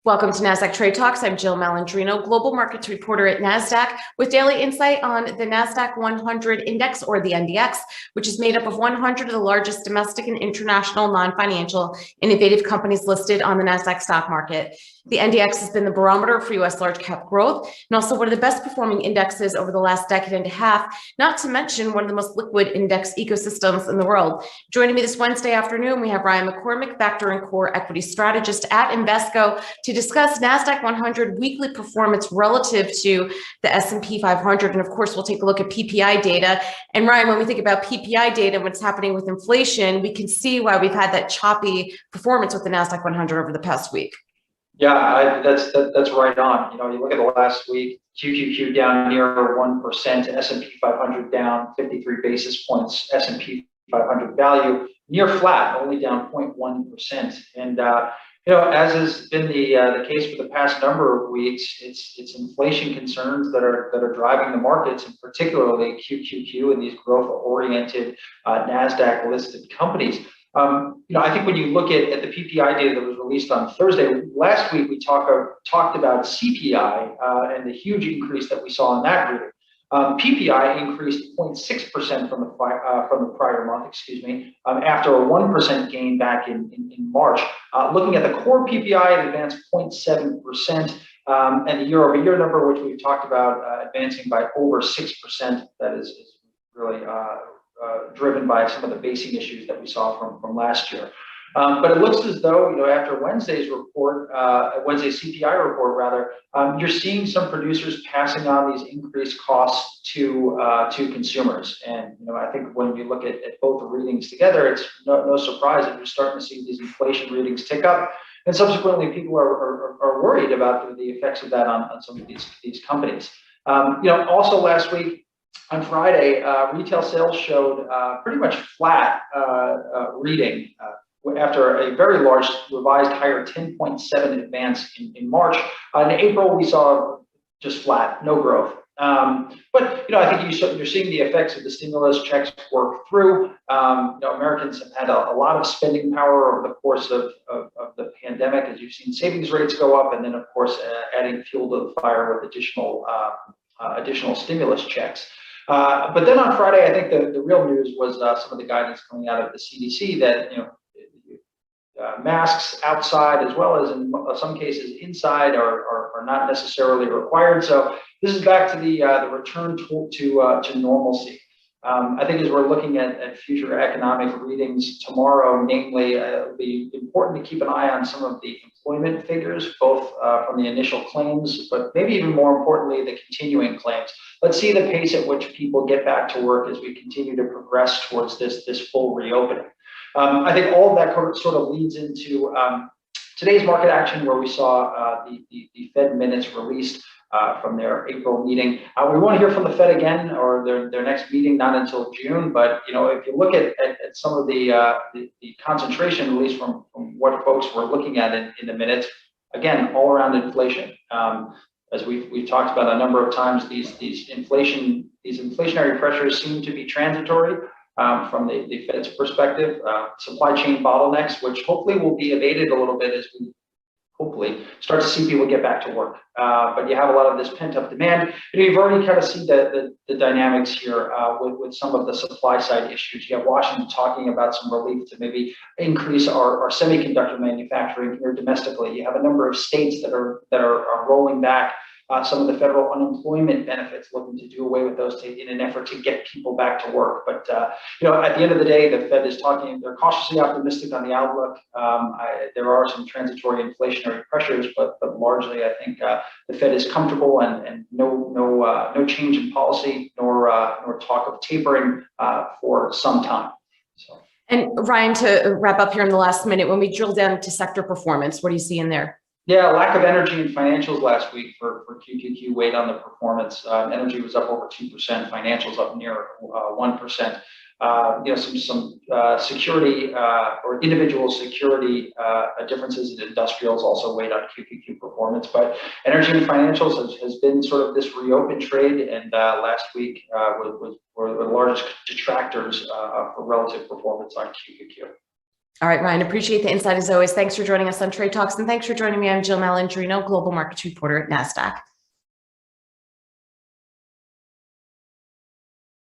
Welcome to Nasdaq Trade Talks. I'm Jill Malandrino, global markets reporter at Nasdaq, with daily insight on the Nasdaq-100 index, or the NDX, which is made up of 100 of the largest domestic and international non-financial innovative companies listed on the Nasdaq stock market. The NDX has been the barometer for U.S. large cap growth and also one of the best performing indexes over the last decade and a half, not to mention one of the most liquid index ecosystems in the world. Joining me this Wednesday afternoon, we have Ryan McCormack, Factor and Core Equity Strategist at Invesco, to discuss Nasdaq-100 weekly performance relative to the S&P 500. And of course, we'll take a look at PPI data. And Ryan, when we think about PPI data, what's happening with inflation, we can see why we've had that choppy performance with the Nasdaq-100 over the past week. Yeah, that's right on. You know, you look at the last week, QQQ down near 1%, S&P 500 down 53 basis points, S&P 500 value near flat, only down 0.1%. And you know, as has been the case for the past number of weeks, it's inflation concerns that are driving the markets, and particularly QQQ and these growth-oriented Nasdaq-listed companies. You know, I think when you look at the PPI data that was released on Thursday, last week we talked about CPI and the huge increase that we saw in that reading. PPI increased 0.6% from the prior month, after a 1% gain back in March. Looking at the core PPI, it advanced 0.7%, and the year-over-year number, which we've talked about, advancing by over 6%. That is really driven by some of the basing issues that we saw from last year. But it looks as though, you know, after Wednesday's report, Wednesday's CPI report rather, you're seeing some producers passing on these increased costs to consumers. And you know, I think when you look at both the readings together, it's no surprise that you're starting to see these inflation readings tick up, and subsequently people are worried about the effects of that on some of these companies. You know, also last week, on Friday, retail sales showed pretty much flat reading after a very large revised higher 10.7 advance in March. In April, we saw just flat, no growth. But you know, I think you're seeing the effects of the stimulus checks work through. You know, Americans have had a lot of spending power over the course of the pandemic, as you've seen savings rates go up, and then of course adding fuel to the fire with additional stimulus checks. But then on Friday, I think the real news was some of the guidance coming out of the CDC that, you know, masks outside as well as in some cases inside are not necessarily required. So this is back to the return to normalcy. I think as we're looking at future economic readings tomorrow, namely, it'll be important to keep an eye on some of the employment figures, both from the initial claims, but maybe even more importantly, the continuing claims. Let's see the pace at which people get back to work as we continue to progress towards this full reopening. I think all of that sort of leads into today's market action, where we saw the Fed minutes released from their April meeting. We won't hear from the Fed again, or their next meeting, not until June. But you know, if you look at some of the concentration, at least from what folks were looking at in the minutes, again, all around inflation. As we've talked about a number of times, these inflationary pressures seem to be transitory. From the Fed's perspective, supply chain bottlenecks, which hopefully will be evaded a little bit as we hopefully start to see people get back to work. But you have a lot of this pent-up demand. You know, you've already kind of seen the dynamics here with some of the supply side issues. You have Washington talking about some relief to maybe increase our semiconductor manufacturing here domestically. You have a number of states that are rolling back some of the federal unemployment benefits, looking to do away with those in an effort to get people back to work. But you know, at the end of the day, the Fed is talking. They're cautiously optimistic on the outlook. There are some transitory inflationary pressures, but largely, I think the Fed is comfortable, and no change in policy nor talk of tapering for some time. So. And Ryan, to wrap up here in the last minute, when we drill down into sector performance, what do you see in there? Yeah, lack of energy and financials last week for QQQ weighed on the performance. Energy was up over 2%, financials up near 1%. You know, some security or individual security differences in industrials also weighed on QQQ performance. But energy and financials has been sort of this reopened trade, and last week were the largest detractors for relative performance on QQQ. All right, Ryan, appreciate the insight as always. Thanks for joining us on Trade Talks, and thanks for joining me. I'm Jill Malandrino, Global Markets Reporter at Nasdaq.